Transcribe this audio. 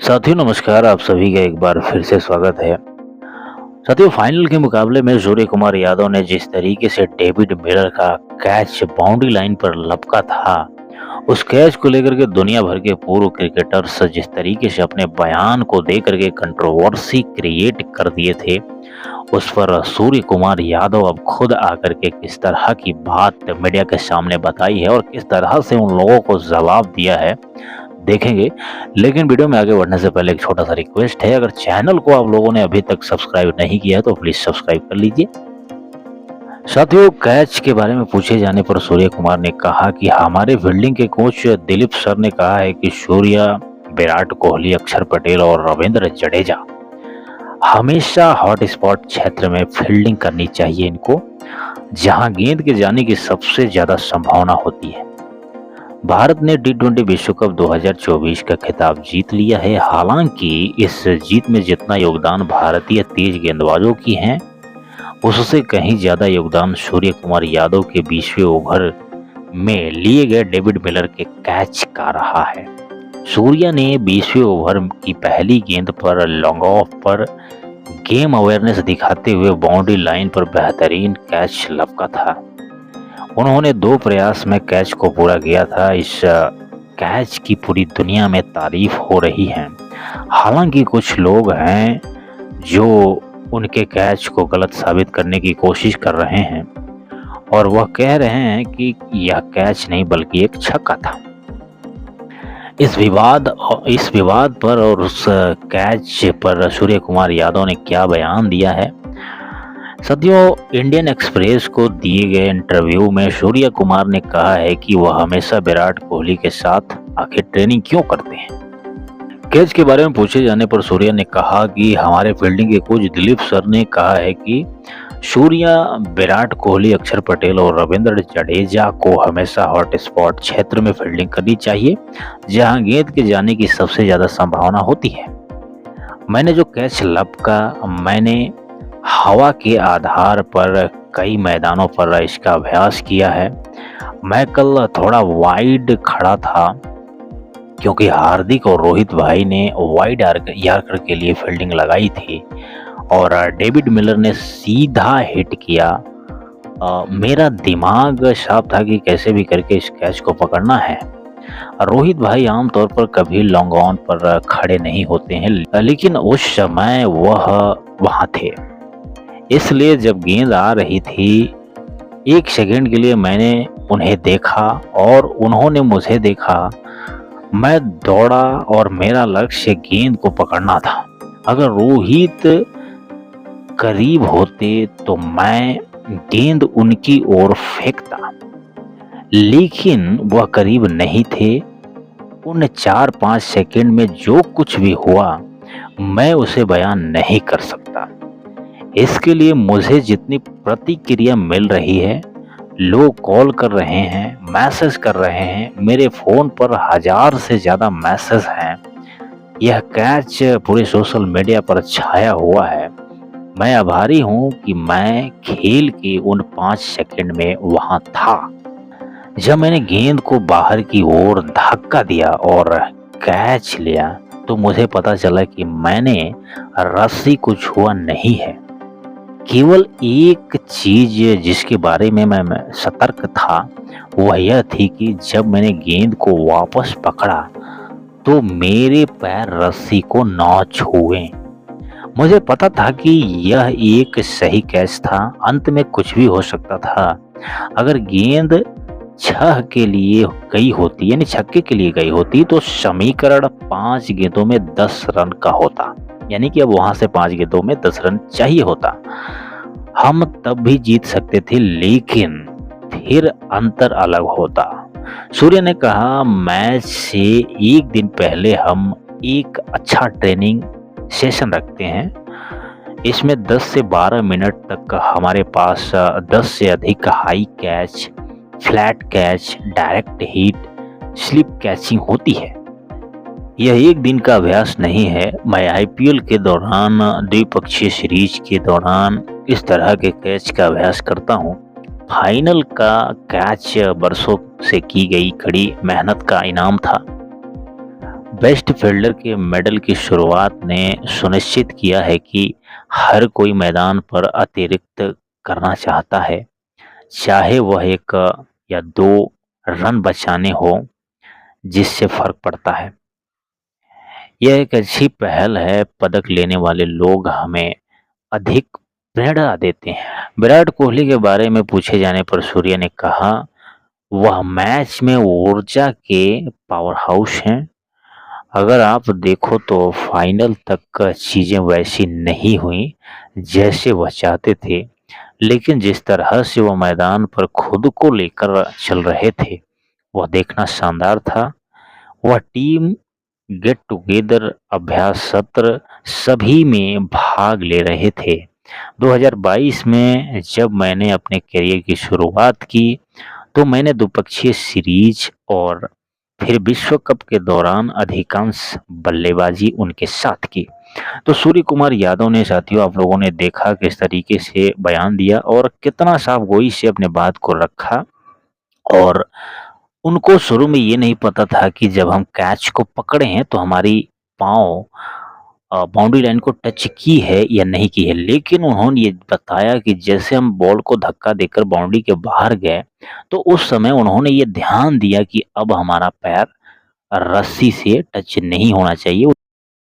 साथियों नमस्कार, आप सभी का एक बार फिर से स्वागत है। साथियों फाइनल के मुकाबले में सूर्य कुमार यादव ने जिस तरीके से डेविड मिलर का कैच बाउंड्री लाइन पर लपका था, उस कैच को लेकर के दुनिया भर के पूर्व क्रिकेटर्स जिस तरीके से अपने बयान को देकर के कंट्रोवर्सी क्रिएट कर दिए थे, उस पर सूर्य कुमार यादव अब खुद आकर के किस तरह की बात मीडिया के सामने बताई है और किस तरह से उन लोगों को जवाब दिया है, देखेंगे। लेकिन वीडियो में आगे बढ़ने से पहले एक छोटा सा रिक्वेस्ट है, अगर चैनल को आप लोगों ने अभी तक सब्सक्राइब नहीं किया है तो प्लीज सब्सक्राइब कर लीजिए। साथियों कैच के बारे में पूछे जाने पर सूर्य कुमार ने कहा कि हमारे फील्डिंग के कोच दिलीप सर ने कहा है कि सूर्या, विराट कोहली, अक्षर पटेल और रविंद्र जडेजा हमेशा हॉट स्पॉट क्षेत्र में फील्डिंग करनी चाहिए इनको, जहां गेंद के जाने की सबसे ज्यादा संभावना होती है। भारत ने टी20 विश्व कप 2024 का खिताब जीत लिया है। हालांकि इस जीत में जितना योगदान भारतीय तेज गेंदबाजों की है, उससे कहीं ज्यादा योगदान सूर्य कुमार यादव के 20वें ओवर में लिए गए डेविड मिलर के कैच का रहा है। सूर्या ने 20वें ओवर की पहली गेंद पर लॉन्ग ऑफ पर गेम अवेयरनेस दिखाते हुए बाउंड्री लाइन पर बेहतरीन कैच लपका था। उन्होंने 2 प्रयास में कैच को पूरा किया था। इस कैच की पूरी दुनिया में तारीफ हो रही है। हालांकि कुछ लोग हैं जो उनके कैच को गलत साबित करने की कोशिश कर रहे हैं और वह कह रहे हैं कि यह कैच नहीं बल्कि एक छक्का था। इस विवाद पर और उस कैच पर सूर्य कुमार यादव ने क्या बयान दिया है। साथियों इंडियन एक्सप्रेस को दिए गए इंटरव्यू में सूर्य कुमार ने कहा है कि वह हमेशा विराट कोहली के साथ आखिर ट्रेनिंग क्यों करते हैं। कैच के बारे में पूछे जाने पर सूर्या ने कहा कि हमारे फील्डिंग के कोच दिलीप सर ने कहा है कि सूर्या, विराट कोहली, अक्षर पटेल और रविंद्र जडेजा को हमेशा हॉट स्पॉट क्षेत्र में फील्डिंग करनी चाहिए, जहां गेंद के जाने की सबसे ज्यादा संभावना होती है। मैंने जो कैच लपका, मैंने हवा के आधार पर कई मैदानों पर इसका अभ्यास किया है। मैं कल थोड़ा वाइड खड़ा था क्योंकि हार्दिक और रोहित भाई ने वाइड यॉर्कर के लिए फील्डिंग लगाई थी और डेविड मिलर ने सीधा हिट किया। मेरा दिमाग साफ था कि कैसे भी करके इस कैच को पकड़ना है। रोहित भाई आमतौर पर कभी लॉन्ग ऑन पर खड़े नहीं होते हैं, लेकिन उस समय वह वहां थे। इसलिए जब गेंद आ रही थी, 1 सेकंड के लिए मैंने उन्हें देखा और उन्होंने मुझे देखा। मैं दौड़ा और मेरा लक्ष्य गेंद को पकड़ना था। अगर रोहित करीब होते तो मैं गेंद उनकी ओर फेंकता, लेकिन वह करीब नहीं थे। उन 4-5 सेकंड में जो कुछ भी हुआ, मैं उसे बयान नहीं कर सकता। इसके लिए मुझे जितनी प्रतिक्रिया मिल रही है, लोग कॉल कर रहे हैं, मैसेज कर रहे हैं, मेरे फोन पर 1000 से ज्यादा मैसेज हैं। यह कैच पूरे सोशल मीडिया पर छाया हुआ है। मैं आभारी हूं कि मैं खेल के उन 5 सेकंड में वहां था। जब मैंने गेंद को बाहर की ओर धक्का दिया और कैच लिया, तो मुझे पता चला कि मैंने रस्सी को छुआ नहीं है। केवल एक चीज जिसके बारे में मैं सतर्क था, वह यह थी कि जब मैंने गेंद को वापस पकड़ा तो मेरे पैर रस्सी को न छुए। मुझे पता था कि यह एक सही कैच था। अंत में कुछ भी हो सकता था। अगर गेंद 6 के लिए गई होती, यानी छक्के के लिए गई होती, तो समीकरण 5 गेंदों में 10 रन का होता, यानी कि अब वहां से 5 गेंदों में 10 रन चाहिए होता। हम तब भी जीत सकते थे, लेकिन फिर अंतर अलग होता। सूर्य ने कहा, मैच से 1 दिन पहले हम एक अच्छा ट्रेनिंग सेशन रखते हैं। इसमें 10 से 12 मिनट तक हमारे पास 10 से अधिक high catch, flat catch, direct hit, slip catching होती है। यह एक दिन का अभ्यास नहीं है। मैं आईपीएल के दौरान, द्विपक्षीय सीरीज के दौरान इस तरह के कैच का अभ्यास करता हूँ। फाइनल का कैच बरसों से की गई कड़ी मेहनत का इनाम था। बेस्ट फील्डर के मेडल की शुरुआत ने सुनिश्चित किया है कि हर कोई मैदान पर अतिरिक्त करना चाहता है, चाहे वह 1 या 2 रन बचाने हो, जिससे फ़र्क पड़ता है। यह एक अच्छी पहल है, पदक लेने वाले लोग हमें अधिक प्रेरणा देते हैं। विराट कोहली के बारे में पूछे जाने पर सूर्य ने कहा, वह मैच में ऊर्जा के पावरहाउस हैं। अगर आप देखो तो फाइनल तक चीज़ें वैसी नहीं हुई जैसे वह चाहते थे, लेकिन जिस तरह से वह मैदान पर खुद को लेकर चल रहे थे, वह देखना शानदार था। वह टीम गेट टुगेदर, अभ्यास सत्र सभी में भाग ले रहे थे। 2022 में जब मैंने अपने करियर की शुरुआत की, तो मैंने द्विपक्षीय सीरीज और फिर विश्व कप के दौरान अधिकांश बल्लेबाजी उनके साथ की। तो सूर्य कुमार यादव ने, साथियों, आप लोगों ने देखा किस तरीके से बयान दिया और कितना साफगोई से अपने बात को रखा। और उनको शुरू में ये नहीं पता था कि जब हम कैच को पकड़े हैं तो हमारी पाँव बाउंड्री लाइन को टच की है या नहीं की है। लेकिन उन्होंने ये बताया कि जैसे हम बॉल को धक्का देकर बाउंड्री के बाहर गए, तो उस समय उन्होंने ये ध्यान दिया कि अब हमारा पैर रस्सी से टच नहीं होना चाहिए।